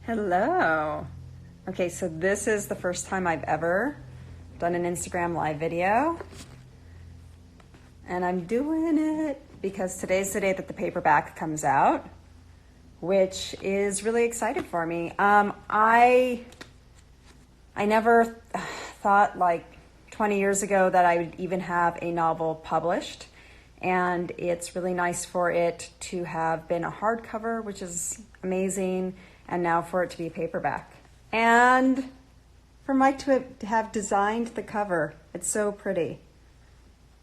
Hello. Okay, so this is the first time I've ever done an Instagram live video. And I'm doing it because today's the day that the paperback comes out, which is really excited for me. I never thought like 20 years ago that I would even have a novel published. And it's really nice for it to have been a hardcover, which is amazing, and now for it to be a paperback. And for Mike to have designed the cover. It's so pretty.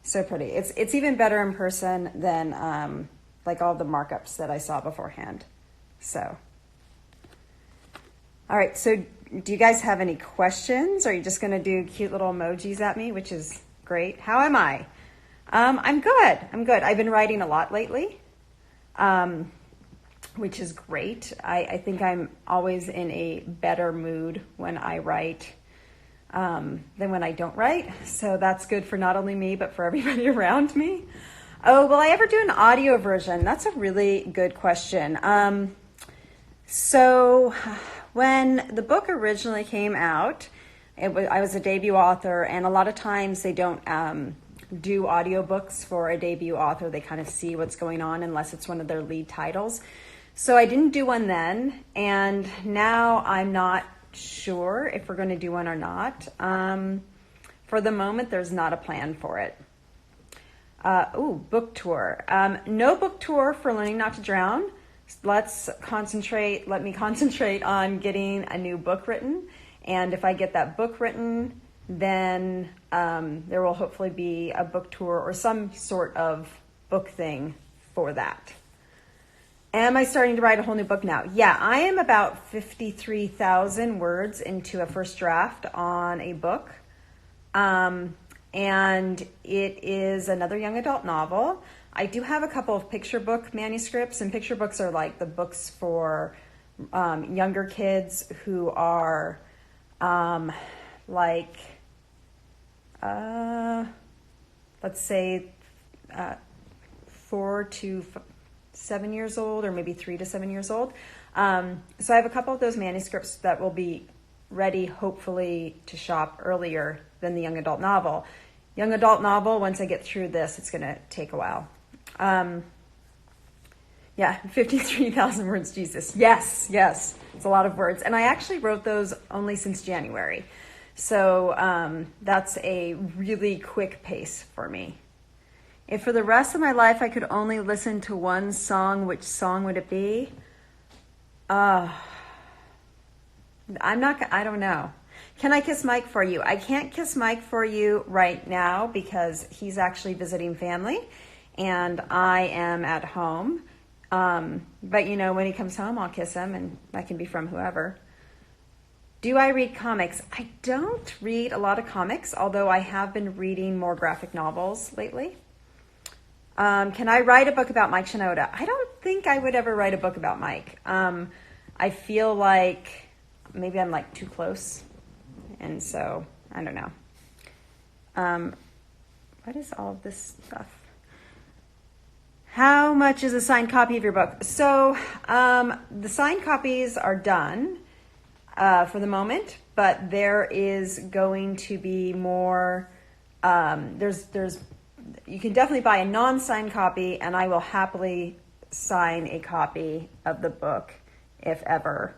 So pretty. It's even better in person than like all the markups that I saw beforehand. So, all right. So do you guys have any questions? Or are you just going to do cute little emojis at me, which is great? How am I? I'm good. I've been writing a lot lately, which is great. I think I'm always in a better mood when I write than when I don't write. So that's good for not only me, but for everybody around me. Oh, will I ever do an audio version? That's a really good question. So when the book originally came out, I was a debut author, and a lot of times they don't do audiobooks for a debut author. They kind of see what's going on unless it's one of their lead titles. So I didn't do one then, and now I'm not sure if we're going to do one or not. For the moment, there's not a plan for it. Book tour. No book tour for Learning Not to Drown. Let me concentrate on getting a new book written. And if I get that book written, then there will hopefully be a book tour or some sort of book thing for that. Am I starting to write a whole new book now? Yeah, I am about 53,000 words into a first draft on a book. And it is another young adult novel. I do have a couple of picture book manuscripts, and picture books are like the books for younger kids who are let's say 4 to 7 years old, or maybe 3 to 7 years old. So I have a couple of those manuscripts that will be ready, hopefully, to shop earlier than the young adult novel. Young adult novel, once I get through this, it's going to take a while. 53,000 words, Jesus. Yes, it's a lot of words. And I actually wrote those only since January. So that's a really quick pace for me. If for the rest of my life I could only listen to one song, which song would it be? I don't know. Can I kiss Mike for you? I can't kiss Mike for you right now because he's actually visiting family and I am at home. But when he comes home, I'll kiss him, and that can be from whoever. Do I read comics? I don't read a lot of comics, although I have been reading more graphic novels lately. Can I write a book about Mike Shinoda? I don't think I would ever write a book about Mike. I feel like maybe I'm like too close. And so, I don't know. What is all of this stuff? How much is a signed copy of your book? So, the signed copies are done for the moment, but there is going to be more. You can definitely buy a non-signed copy, and I will happily sign a copy of the book if ever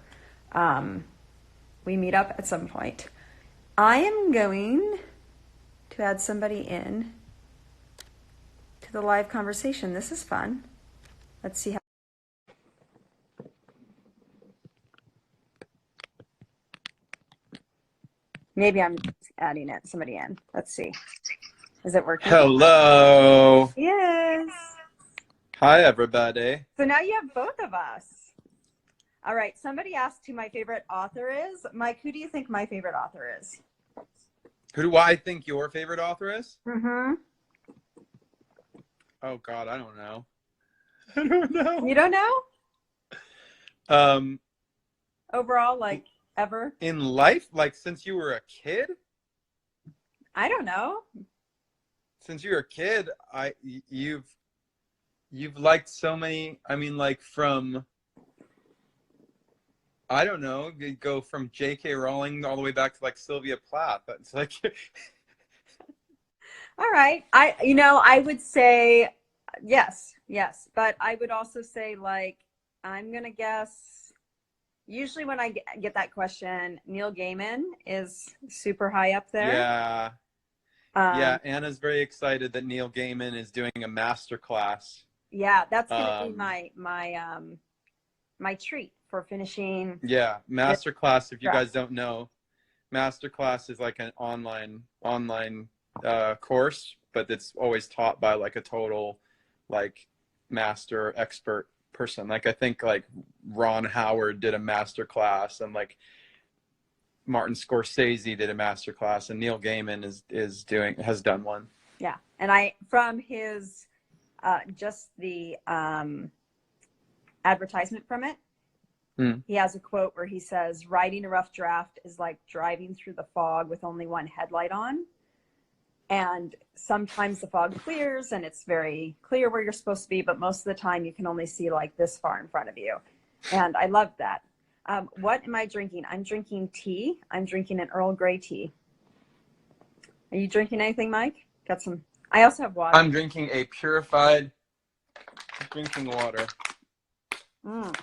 we meet up at some point. I am going to add somebody in to the live conversation. This is fun. Let's see how. Maybe I'm adding somebody in. Let's see. Is it working? Hello. Yes. Hi, everybody. So now you have both of us. All right. Somebody asked who my favorite author is. Mike, who do you think my favorite author is? Who do I think your favorite author is? Mm-hmm. Oh, God, I don't know. I don't know. You don't know? Overall, like ever? In life? Like since you were a kid? I don't know. Since you were a kid, you've liked so many, I mean, like from I don't know, you go from J.K. Rowling all the way back to like Sylvia Plath. That's like, All right. I would say yes, yes. But I would also say, like, I'm going to guess, usually when I get that question, Neil Gaiman is super high up there. yeah, yeah. Um, Anna's very excited that Neil Gaiman is doing a master class. yeah, that's going to be Um, my treat for finishing yeah, this master class. If you draft. guys don't know, master class is like an online course, but it's always taught by like a total like master expert person. Like I think like Ron Howard did a master class, and like Martin Scorsese did a master class, and Neil Gaiman has done one. Yeah. And I, from his, just the advertisement from it, Mm. he has a quote where he says, writing a rough draft is like driving through the fog with only one headlight on. And sometimes the fog clears and it's very clear where you're supposed to be, but most of the time you can only see like this far in front of you. And I love that. What am I drinking? I'm drinking tea. I'm drinking an Earl Grey tea. Are you drinking anything, Mike? Got some. I also have water. I'm drinking a purified drinking water. Mm.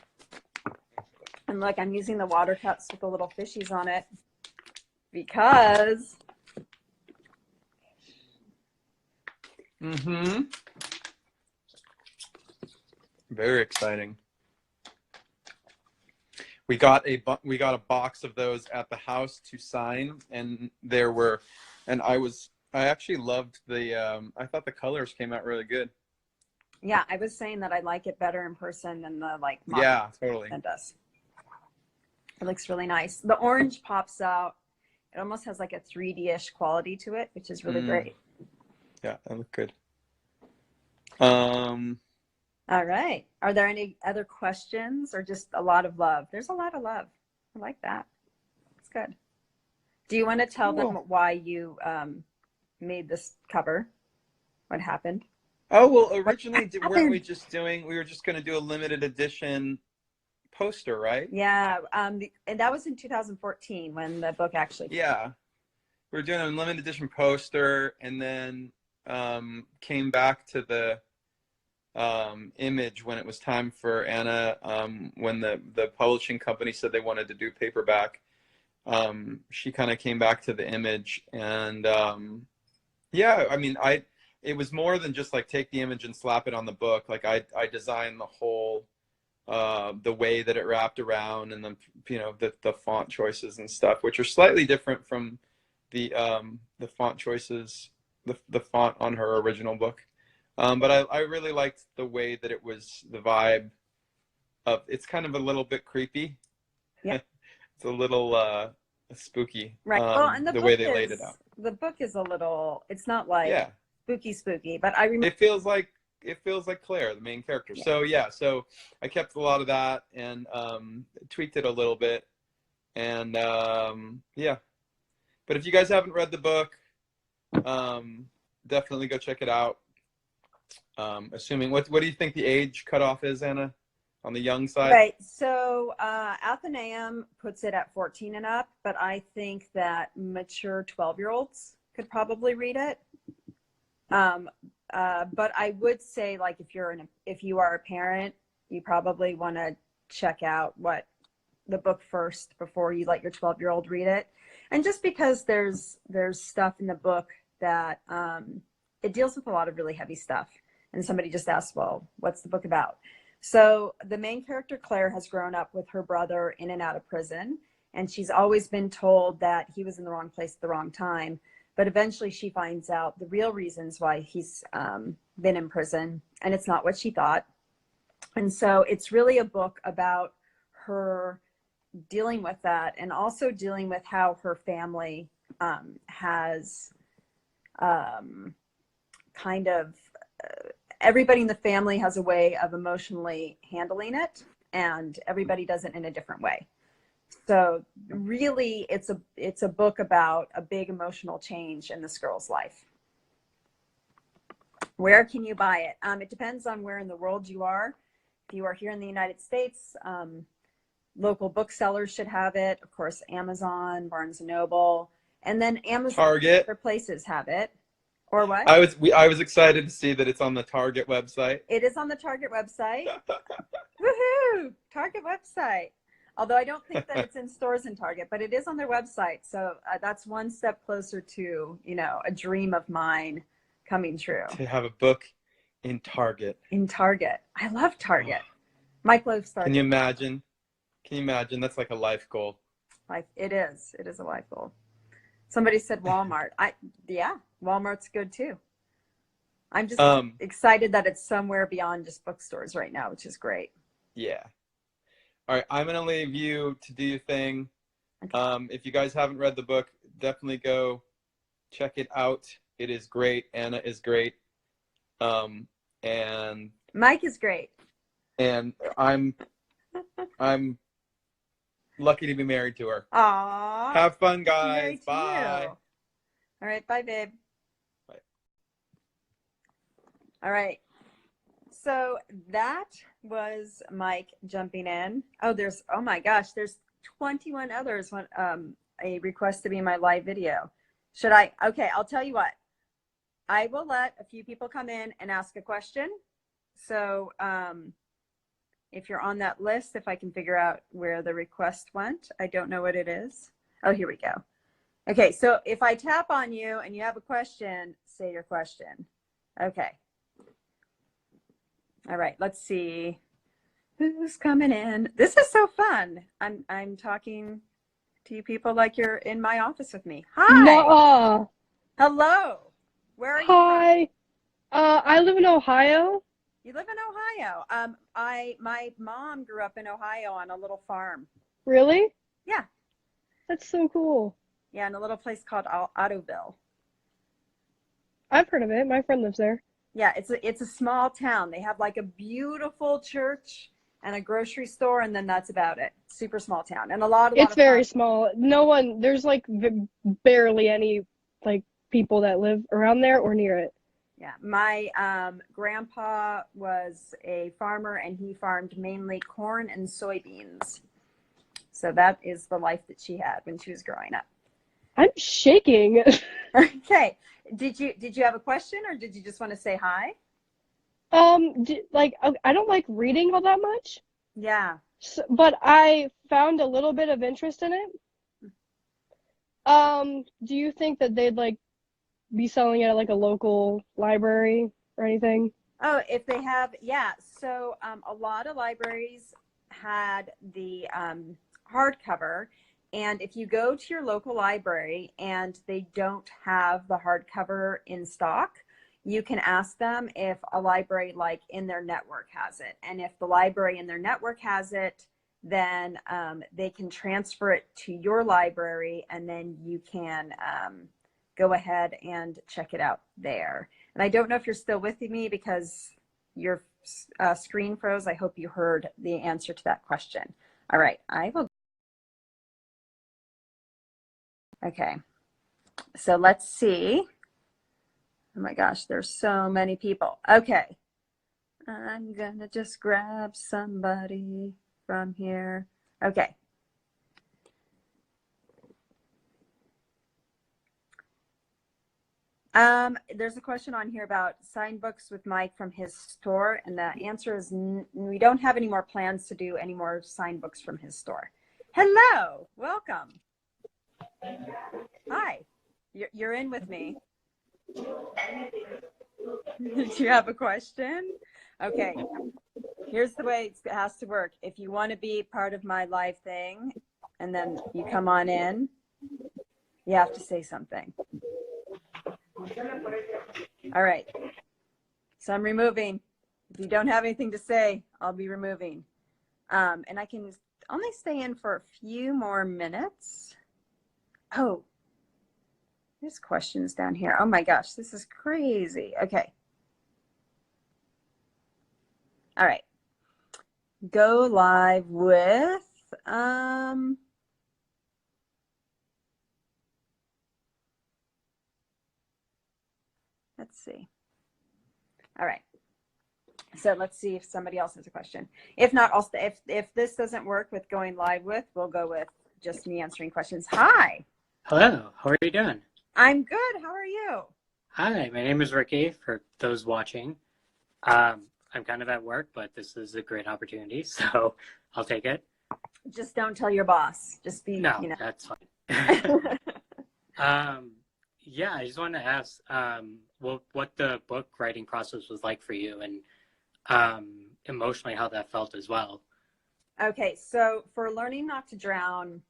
And look, I'm using the water cups with the little fishies on it because very exciting. We got a box of those at the house to sign, and I actually loved I thought the colors came out really good. yeah, I was saying that I like it better in person than the like model Yeah, totally. sent us. It looks really nice. The orange pops out. It almost has like a 3D-ish quality to it, which is really great. Yeah, that looked good. All right. Are there any other questions or just a lot of love? There's a lot of love. I like that. It's good. Do you want to tell them why you made this cover? What happened? Oh, well, originally, weren't we were just going to do a limited edition poster, right? Yeah. And that was in 2014 when the book actually came out. Yeah. We were doing a limited edition poster, and then came back to the image when it was time for Anna, when the publishing company said they wanted to do paperback. She kind of came back to the image, and yeah, I mean, it was more than just like take the image and slap it on the book. Like I designed the whole the way that it wrapped around, and then the font choices and stuff, which are slightly different from the font choices, the font on her original book. But I really liked the way that it was, the vibe of it's kind of a little bit creepy. Yeah. It's a little spooky. Right. Well, and the way they laid it out. The book is a little, it's not like spooky, but I remember it feels like Claire, the main character. Yeah. So I kept a lot of that and tweaked it a little bit. And yeah. But if you guys haven't read the book, definitely go check it out. Assuming, what do you think the age cutoff is, Anna, on the young side? Right. So Athenaeum puts it at 14 and up, but I think that mature 12-year-olds could probably read it. But I would say, like, if you are a parent, you probably want to check out the book first before you let your 12-year-old read it. And just because there's stuff in the book that it deals with a lot of really heavy stuff. And somebody just asked, well, what's the book about? So the main character, Claire, has grown up with her brother in and out of prison. And she's always been told that he was in the wrong place at the wrong time. But eventually she finds out the real reasons why he's been in prison. And it's not what she thought. And so it's really a book about her dealing with that, and also dealing with how her family has kind of everybody in the family has a way of emotionally handling it, and everybody does it in a different way. So really, it's a book about a big emotional change in this girl's life. Where can you buy it? It depends on where in the world you are. If you are here in the United States, Local booksellers should have it. Of course, Amazon, Barnes and Noble, and then Amazon Target. other places have it. Or what? I was excited to see that it's on the Target website. It is on the Target website. Woohoo! Target website. Although I don't think that it's in stores in Target, but it is on their website. So that's one step closer to, a dream of mine coming true. To have a book in Target. In Target. I love Target. Mike loves Target. Can you imagine? Can you imagine? That's like a life goal. It is. It is a life goal. Somebody said Walmart. Yeah, Walmart's good too. I'm just excited that it's somewhere beyond just bookstores right now, which is great. Yeah. All right, I'm gonna leave you to do your thing. Okay. If you guys haven't read the book, definitely go check it out. It is great. Anna is great. And Mike is great. And I'm lucky to be married to her. Aww. Have fun, guys. Bye. All right. Bye, babe. Bye. All right. So that was Mike jumping in. Oh my gosh, there's 21 others want a request to be in my live video. Okay, I'll tell you what. I will let a few people come in and ask a question. So if you're on that list, if I can figure out where the request went, I don't know what it is. Oh, here we go. Okay, so if I tap on you and you have a question, say your question. Okay. All right, let's see who's coming in. This is so fun. I'm talking to you people like you're in my office with me. Hi. No. Hello. Where are you Hi. I live in Ohio. You live in Ohio. My mom grew up in Ohio on a little farm. Really? Yeah. That's so cool. Yeah, in a little place called Ottoville. I've heard of it. My friend lives there. Yeah, it's a small town. They have like a beautiful church and a grocery store, and then that's about it. Super small town, and a lot It's of very farm. small. No one, there's like barely any like people that live around there or near it. Yeah, my grandpa was a farmer, and he farmed mainly corn and soybeans. So that is the life that she had when she was growing up. I'm shaking. Okay. Did you have a question, or did you just want to say hi? Like I don't like reading all that much. Yeah. So, but I found a little bit of interest in it. Do you think that they'd like be selling it at like a local library or anything? Oh, if they have, yeah. So a lot of libraries had the hardcover, and if you go to your local library and they don't have the hardcover in stock, you can ask them if a library like in their network has it. And if the library in their network has it, then they can transfer it to your library, and then you can go ahead and check it out there. And I don't know if you're still with me because your screen froze. I hope you heard the answer to that question. All right, I will. Okay, so let's see. Oh my gosh, there's so many people. Okay, I'm gonna just grab somebody from here. Okay. There's a question on here about signed books with Mike from his store, and the answer is we don't have any more plans to do any more signed books from his store. Hello, welcome. Hi, you're in with me. Did you have a question? Okay, here's the way it has to work. If you want to be part of my live thing, and then you come on in, you have to say something. All right. So I'm removing. If you don't have anything to say, I'll be removing. And I can only stay in for a few more minutes. Oh, there's questions down here. Oh my gosh, this is crazy. Okay. All right. Go live with, let's see. All right. So let's see if somebody else has a question. If not, I'll if this doesn't work with going live with, we'll go with just me answering questions. Hi. Hello, how are you doing? I'm good. How are you? Hi, my name is Ricky, for those watching. I'm kind of at work, but this is a great opportunity, so I'll take it. Just don't tell your boss. Just be, No, you know. that's fine. Yeah, I just wanted to ask what the book writing process was like for you, and emotionally how that felt as well. Okay, so for Learning Not to Drown,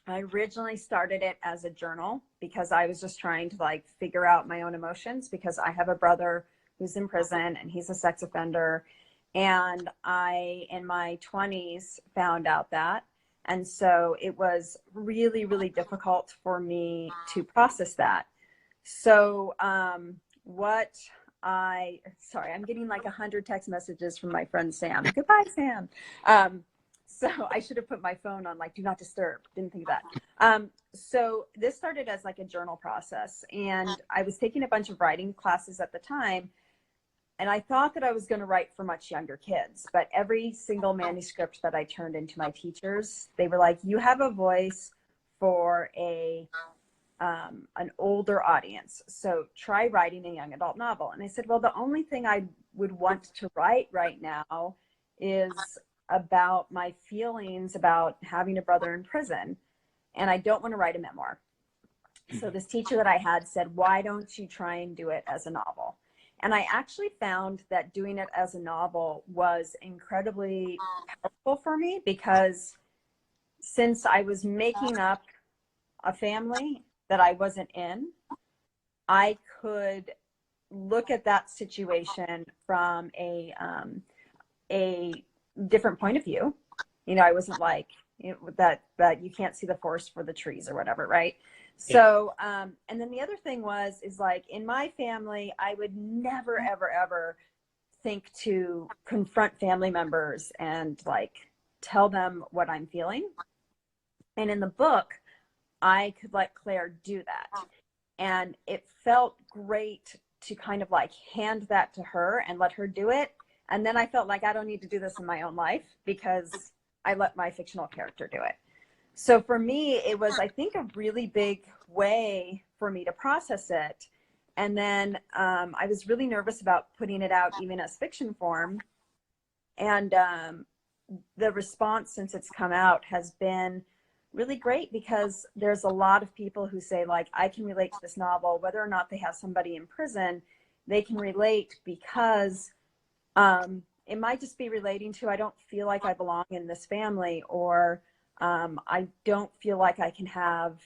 I originally started it as a journal because I was just trying to like figure out my own emotions, because I have a brother who's in prison and he's a sex offender. And I, in my 20s, found out that. And so it was really, really difficult for me to process that. So sorry, I'm getting like 100 text messages from my friend Sam. Goodbye, Sam. So I should have put my phone on like do not disturb. Didn't think of that. So this started as like a journal process, and I was taking a bunch of writing classes at the time, and I thought that I was going to write for much younger kids, but every single manuscript that I turned into my teachers, they were like, you have a voice for an older audience, so try writing a young adult novel. And I said, well, the only thing I would want to write right now is about my feelings about having a brother in prison, and I don't want to write a memoir. So this teacher that I had said, why don't you try and do it as a novel? And I actually found that doing it as a novel was incredibly helpful for me, because since I was making up a family that I wasn't in, I could look at that situation from a different point of view. You know, I wasn't like, you know, that you can't see the forest for the trees or whatever, right? So, and then the other thing is like in my family, I would never, ever, ever think to confront family members and like tell them what I'm feeling. And in the book, I could let Claire do that. And it felt great to kind of like hand that to her and let her do it. And then I felt like I don't need to do this in my own life because I let my fictional character do it. So for me, it was, I think, a really big way for me to process it. And then I was really nervous about putting it out even as fiction form. And the response since it's come out has been really great, because there's a lot of people who say, like, I can relate to this novel, whether or not they have somebody in prison, they can relate because it might just be relating to, I don't feel like I belong in this family, or I don't feel like I can have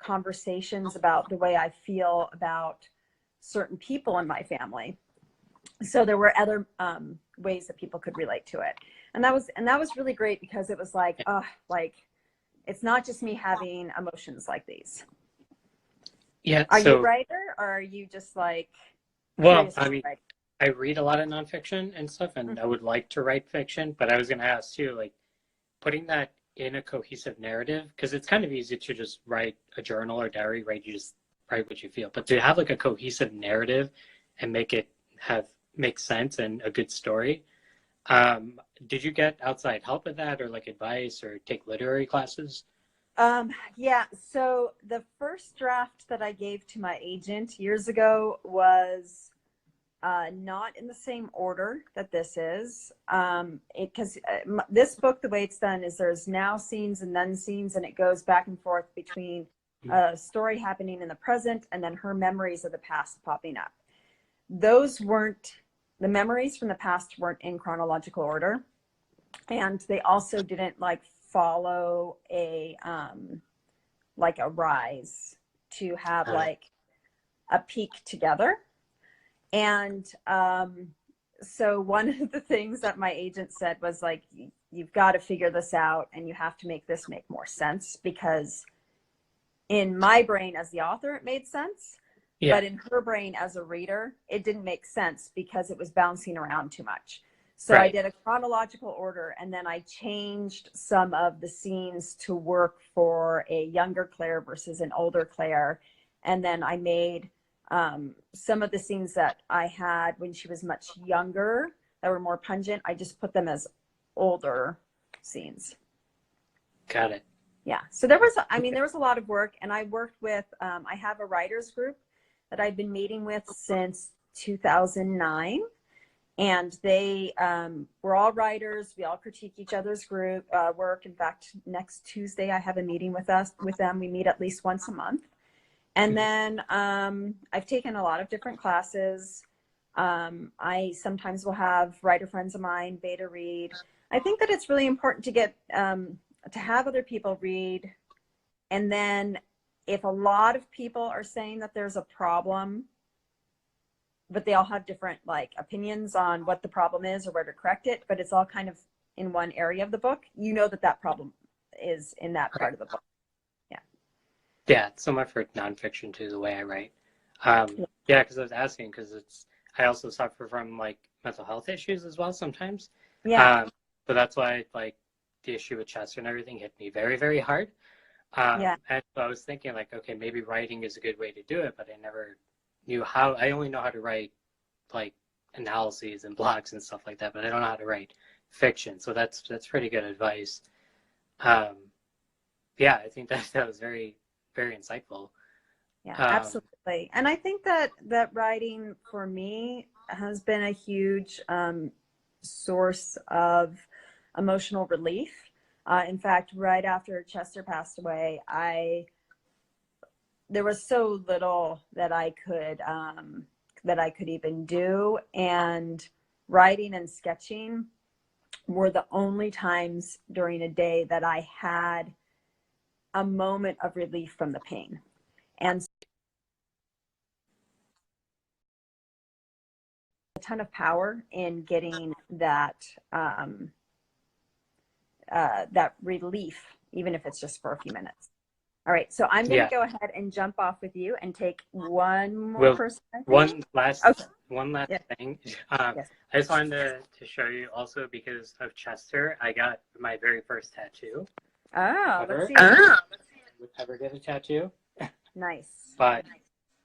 conversations about the way I feel about certain people in my family. So there were other ways that people could relate to it. And that was really great, because it was like, like, it's not just me having emotions like these. Yeah, Are you a writer, or are you just like well, curious I mean, writing? I read a lot of nonfiction and stuff, and I would like to write fiction, but I was going to ask too, like, putting that in a cohesive narrative, because it's kind of easy to just write a journal or diary, right? You just write what you feel, but to have like a cohesive narrative and make it make sense and a good story. Did you get outside help with that, or like advice, or take literary classes? Yeah, so the first draft that I gave to my agent years ago was not in the same order that this is, because this book, the way it's done is there's now scenes and then scenes, and it goes back and forth between a story happening in the present and then her memories of the past popping up. The memories from the past weren't in chronological order, and they also didn't like follow a rise to have like a peak together. And so one of the things that my agent said was like, you've got to figure this out, and you have to make this make more sense, because in my brain as the author, it made sense. Yeah. But in her brain as a reader, it didn't make sense because it was bouncing around too much. So right. I did a chronological order, and then I changed some of the scenes to work for a younger Claire versus an older Claire. And then I made some of the scenes that I had when she was much younger, that were more pungent, I just put them as older scenes. Got it. Yeah. So there was, I mean, there was a lot of work, and I worked with, I have a writers group that I've been meeting with since 2009. And they we're all writers. We all critique each other's group work. In fact, next Tuesday I have a meeting with them. We meet at least once a month. And then I've taken a lot of different classes. I sometimes will have writer friends of mine beta read. I think that it's really important to get to have other people read. And then if a lot of people are saying that there's a problem, but they all have different like opinions on what the problem is or where to correct it, but it's all kind of in one area of the book, you know that that problem is in that part of the book. Yeah. Yeah, it's similar for nonfiction too, the way I write. Yeah, because I was asking, because I also suffer from like mental health issues as well sometimes. Yeah. So that's why like the issue with Chester and everything hit me very, very hard. Yeah. And so I was thinking like, okay, maybe writing is a good way to do it, but I never knew how. I only know how to write like analyses and blogs and stuff like that, but I don't know how to write fiction. So that's pretty good advice. Yeah, I think that was very, very insightful. Yeah, absolutely. And I think that writing for me has been a huge source of emotional relief. In fact, right after Chester passed away, there was so little that I could even do, and writing and sketching were the only times during a day that I had a moment of relief from the pain. And a ton of power in getting that that relief, even if it's just for a few minutes. All right, so I'm going to go ahead and jump off with you and take one more person. One last Yeah. thing. Yes. I just wanted to show you also, because of Chester, I got my very first tattoo. Oh, let's see. Would ever get a tattoo? Nice. But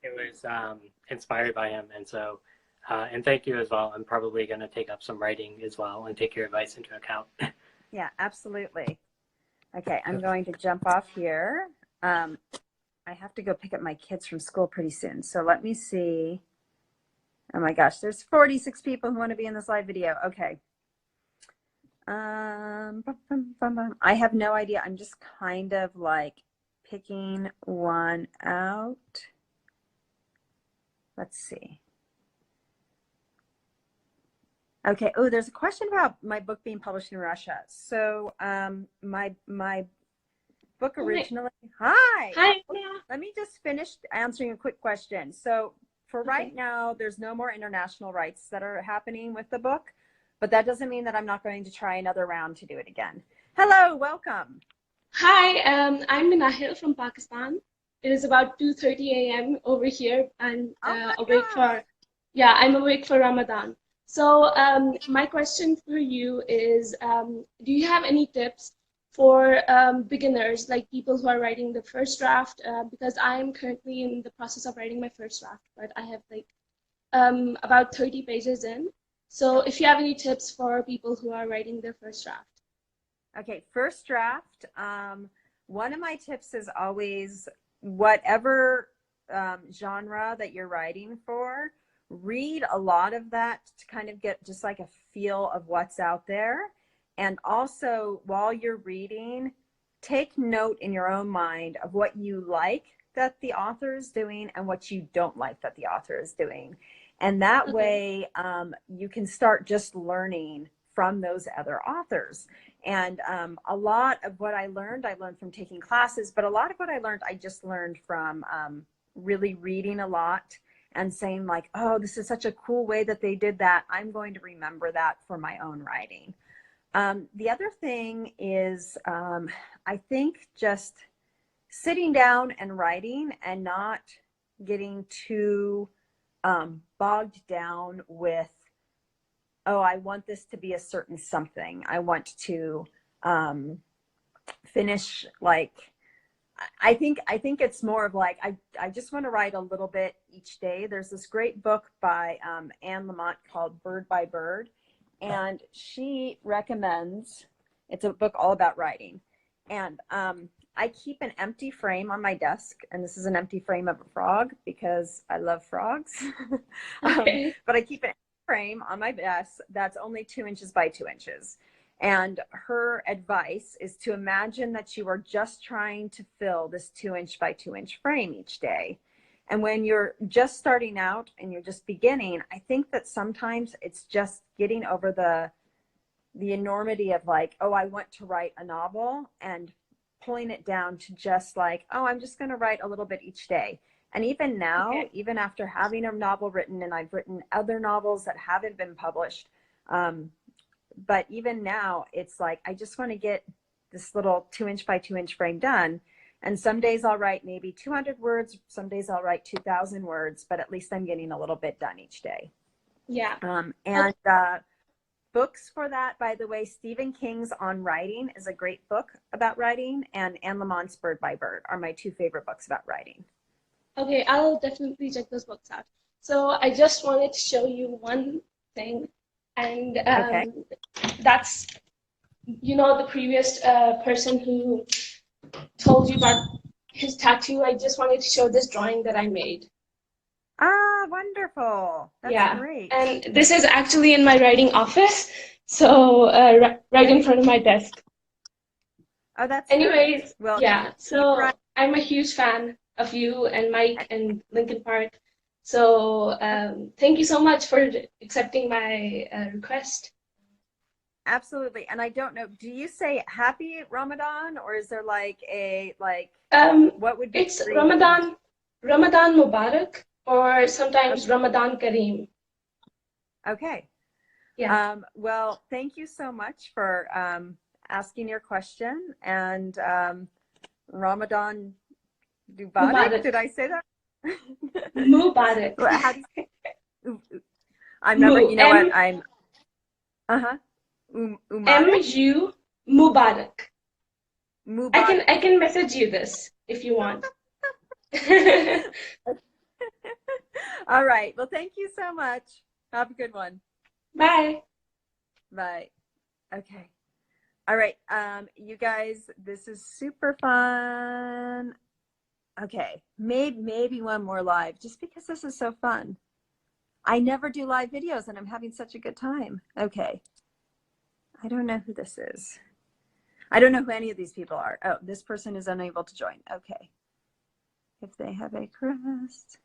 it was inspired by him, and so and thank you as well. I'm probably going to take up some writing as well and take your advice into account. Yeah, absolutely. Okay, I'm going to jump off here. I have to go pick up my kids from school pretty soon. So let me see. Oh my gosh, there's 46 people who want to be in this live video. Okay. I have no idea. I'm just kind of like picking one out. Let's see. Okay. Oh, there's a question about my book being published in Russia. So my book originally. Hi. Hi. Let me just finish answering a quick question. So for right now, there's no more international rights that are happening with the book, but that doesn't mean that I'm not going to try another round to do it again. Hello, welcome. Hi, I'm Minahil from Pakistan. It is about 2:30 a.m. over here. I'm I'm awake for Ramadan. So my question for you is, do you have any tips for beginners, like people who are writing the first draft? Because I'm currently in the process of writing my first draft, but I have like about 30 pages in. So if you have any tips for people who are writing their first draft. Okay, first draft. One of my tips is always, whatever genre that you're writing for, read a lot of that to kind of get just like a feel of what's out there. And also, while you're reading, take note in your own mind of what you like that the author is doing and what you don't like that the author is doing. And that way you can start just learning from those other authors. And a lot of what I learned from taking classes, but a lot of what I learned, I just learned from really reading a lot and saying like, oh, this is such a cool way that they did that. I'm going to remember that for my own writing. The other thing is, I think just sitting down and writing and not getting too bogged down with, oh, I want this to be a certain something. I want to finish like, I think it's more of like, I just want to write a little bit each day. There's this great book by Anne Lamott called Bird by Bird. and she recommends, it's a book all about writing. And I keep an empty frame on my desk, and this is an empty frame of a frog because I love frogs. Okay. But I keep an empty frame on my desk that's only 2 inches by 2 inches. And her advice is to imagine that you are just trying to fill this 2 inch by 2 inch frame each day. And when you're just starting out and you're just beginning, I think that sometimes it's just getting over the enormity of like, oh, I want to write a novel, and pulling it down to just like, oh, I'm just going to write a little bit each day. And even now, Okay. even after having a novel written, and I've written other novels that haven't been published, but even now it's like, I just want to get this little 2 inch by 2 inch frame done. And some days I'll write maybe 200 words, some days I'll write 2,000 words, but at least I'm getting a little bit done each day. Yeah. And books for that, by the way, Stephen King's On Writing is a great book about writing, and Anne Lamont's Bird by Bird are my 2 favorite books about writing. Okay, I'll definitely check those books out. So I just wanted to show you one thing, and Okay. that's, the previous person who told you about his tattoo. I just wanted to show this drawing that I made. Ah, wonderful. That's Yeah, great. and this is actually in my writing office, so right in front of my desk. Oh, that's Anyways, great. Well, yeah, keep so writing. I'm a huge fan of you and Mike and Lincoln Park. So thank you so much for accepting my request. Absolutely. And I don't know, do you say happy Ramadan, or is there like what would be It's greeting? Ramadan Mubarak, or sometimes Okay. Ramadan Kareem. Okay. Yeah. Well, thank you so much for asking your question, and Ramadan Mubarak. Mubarak. Did I say that? Mubarak. How do you, I'm never, you know what, I'm, uh-huh. Umarak? MU Mubarak. Mubarak. I can message you this if you want. All right. Well, thank you so much. Have a good one. Bye. Bye. Okay. All right. You guys, this is super fun. Okay. Maybe one more live, just because this is so fun. I never do live videos, and I'm having such a good time. Okay. I don't know who this is. I don't know who any of these people are. Oh, this person is unable to join. Okay. If they have a crest.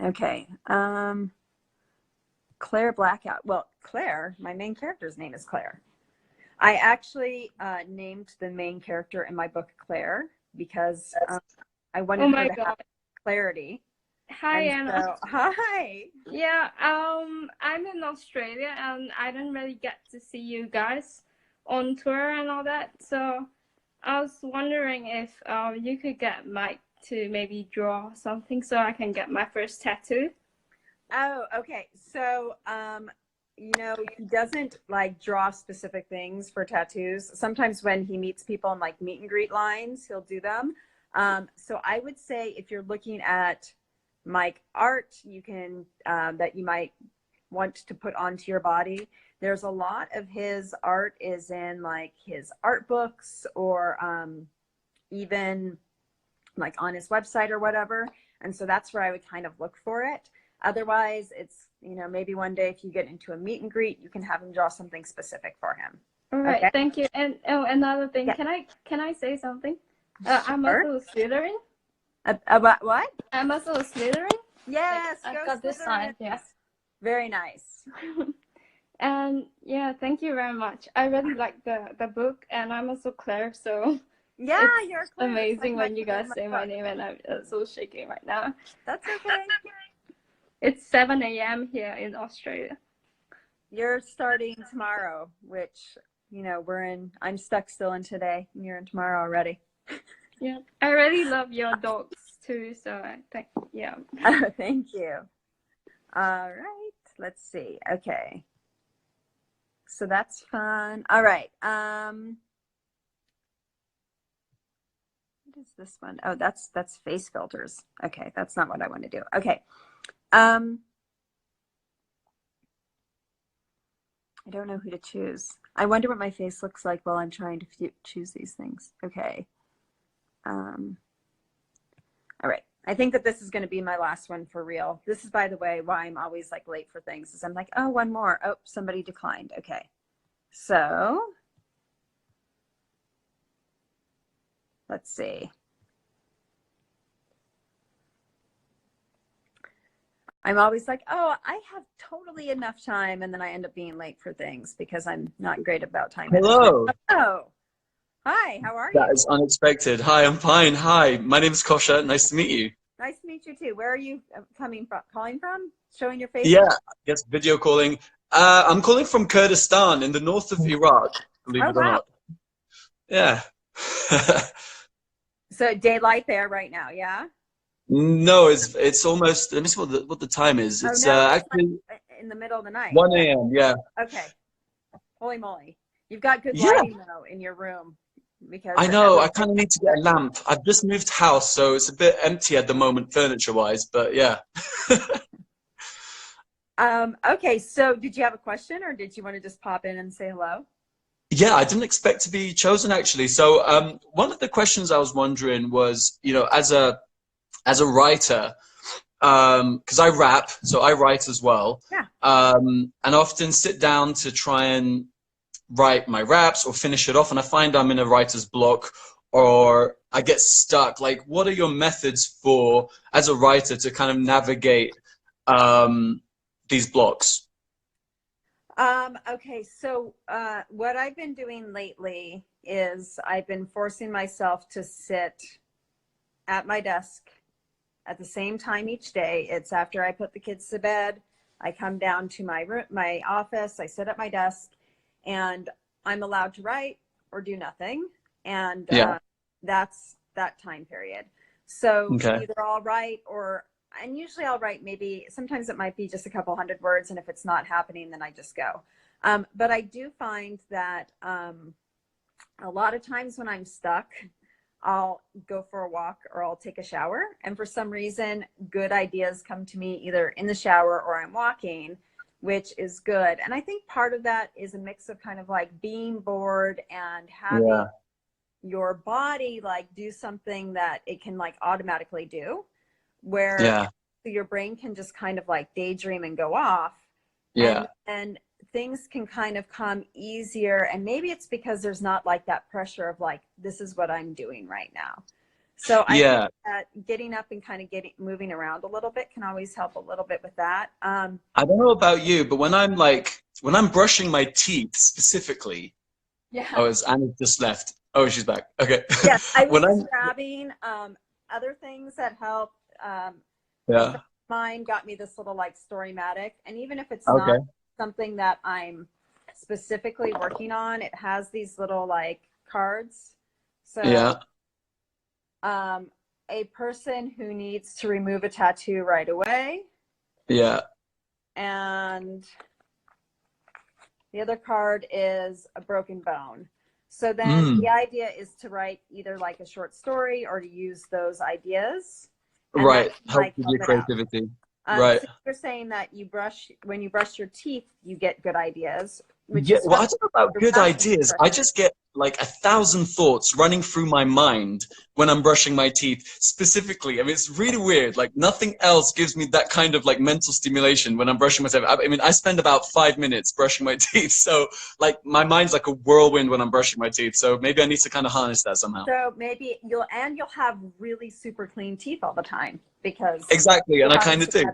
Okay. Claire Blackout. Well, Claire, my main character's name is Claire. I actually named the main character in my book Claire because I wanted her to have clarity. Hi, and Anna. so, hi. Yeah, I'm in Australia and I didn't really get to see you guys on tour and all that. So I was wondering if you could get Mike to maybe draw something so I can get my first tattoo. Oh, okay. So, he doesn't like draw specific things for tattoos. Sometimes when he meets people in like meet and greet lines, he'll do them. So I would say if you're looking at Mike art, you can that you might want to put onto your body. There's a lot of his art is in like his art books, or even like on his website or whatever. And so that's where I would kind of look for it. Otherwise, it's, maybe one day if you get into a meet and greet, you can have him draw something specific for him. All right, Okay? thank you. And another thing, Yeah. can I say something? I'm also Slytherin. What? I'm also Slytherin. Yes, I've go got this sign. Slytherins. Yeah. Very nice. And yeah, thank you very much. I really like the book, and I'm also Claire, so Yeah, it's you're Claire. amazing Like when you guys say my book. name, and I'm so shaking right now. That's okay. It's 7 a.m. here in Australia. You're starting tomorrow, which, I'm stuck still in today, and you're in tomorrow already. Yeah, I really love your dogs too, so I think, yeah. Oh, thank you. All right, let's see. Okay. So that's fun. All right. What is this one? Oh, that's face filters. Okay, that's not what I want to do. Okay. I don't know who to choose. I wonder what my face looks like while I'm trying to choose these things. Okay. All right. I think that this is going to be my last one for real. This is, by the way, why I'm always like late for things, is I'm like, oh, one more. Oh, somebody declined. Okay. So let's see. I'm always like, oh, I have totally enough time. And then I end up being late for things because I'm not great about time management. Hello. Oh, hi, how are That you? is unexpected. Hi, I'm fine. Hi, my name is Kosha. Nice to meet you. Nice to meet you too. Where are you calling from? Showing your face? Yeah, yes, video calling. I'm calling from Kurdistan in the north of Iraq, believe Oh, it or wow. not. Yeah. So daylight there right now, yeah? No, it's almost, let me see what the time is. Oh, It's no, it's actually like in the middle of the night. 1 a.m. Yeah. Okay. Holy moly. You've got good Yeah. lighting though in your room because I know, I kind of need to get a lamp. I've just moved house, so it's a bit empty at the moment, furniture-wise, but yeah. Okay, so did you have a question or did you want to just pop in and say hello? Yeah, I didn't expect to be chosen actually. So one of the questions I was wondering was, you know, as a writer, because I rap, so I write as well, Yeah. and often sit down to try and write my raps or finish it off, and I find I'm in a writer's block or I get stuck. Like, what are your methods for, as a writer, to kind of navigate these blocks? Okay, so what I've been doing lately is I've been forcing myself to sit at my desk at the same time each day. It's after I put the kids to bed. I come down to my office, I sit at my desk, and I'm allowed to write or do nothing. And Yeah. that's that time period. So Okay. either I'll write and usually I'll write maybe, sometimes it might be just a couple hundred words. And if it's not happening, then I just go. But I do find that a lot of times when I'm stuck, I'll go for a walk or I'll take a shower. And for some reason, good ideas come to me either in the shower or I'm walking, which is good. And I think part of that is a mix of kind of like being bored and having your body like do something that it can like automatically do, where your brain can just kind of like daydream and go off. And things can kind of come easier, and maybe it's because there's not like that pressure of like, this is what I'm doing right now. So I think that getting up and kind of moving around a little bit can always help a little bit with that. I don't know about you, but when I'm brushing my teeth specifically, Anna just left. Oh, she's back. Okay. Yes, I was just grabbing other things that help. A friend of mine got me this little like Storymatic, and even if it's not something that I'm specifically working on, it has these little like cards. So a person who needs to remove a tattoo right away. And the other card is a broken bone. So then the idea is to write either like a short story or to use those ideas. Right. Help with your creativity. Right. So you're saying that when you brush your teeth, you get good ideas. Well, I don't know about good ideas. I just get like 1,000 thoughts running through my mind when I'm brushing my teeth. Specifically, I mean, it's really weird. Like nothing else gives me that kind of like mental stimulation when I'm brushing my teeth. I mean, I spend about 5 minutes brushing my teeth. So like my mind's like a whirlwind when I'm brushing my teeth. So maybe I need to kind of harness that somehow. So maybe you'll have really super clean teeth all the time because exactly, and I kind of do.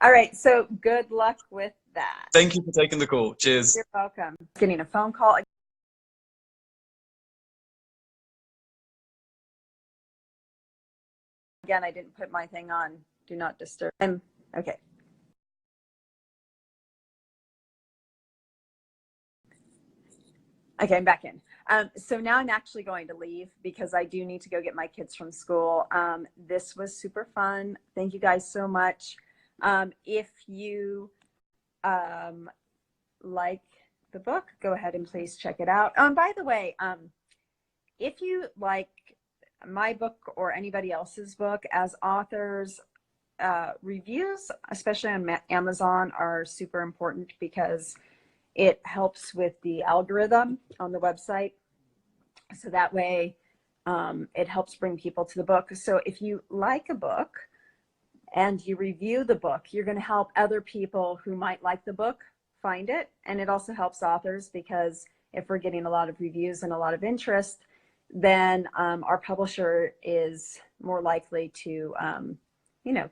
All right, so good luck with that. Thank you for taking the call. Cheers. You're welcome. Getting a phone call. Again, I didn't put my thing on do not disturb. Okay. Okay, I'm back in. So now I'm actually going to leave because I do need to go get my kids from school. This was super fun. Thank you guys so much. If you like the book, go ahead and please check it out. And by the way, if you like my book or anybody else's book, as authors, reviews, especially on Amazon, are super important because it helps with the algorithm on the website. So that way it helps bring people to the book. So if you like a book and you review the book, you're going to help other people who might like the book find it. And it also helps authors, because if we're getting a lot of reviews and a lot of interest, then our publisher is more likely to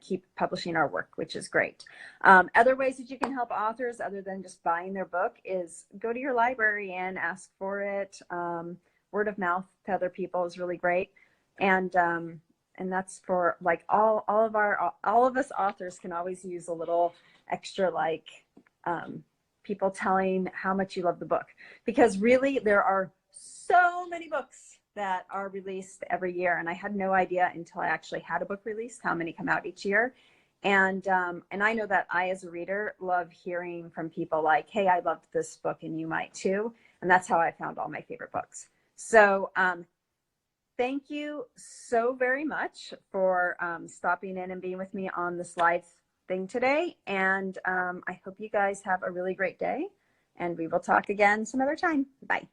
keep publishing our work, which is great. Other ways that you can help authors other than just buying their book is go to your library and ask for it. Word of mouth to other people is really great. And that's for like all of us authors can always use a little extra, like people telling how much you love the book, because really there are so many books that are released every year, and I had no idea until I actually had a book released how many come out each year. And I know that I, as a reader, love hearing from people like, hey, I loved this book and you might too. And that's how I found all my favorite books. So thank you so very much for stopping in and being with me on this live thing today. And I hope you guys have a really great day, and we will talk again some other time. Bye.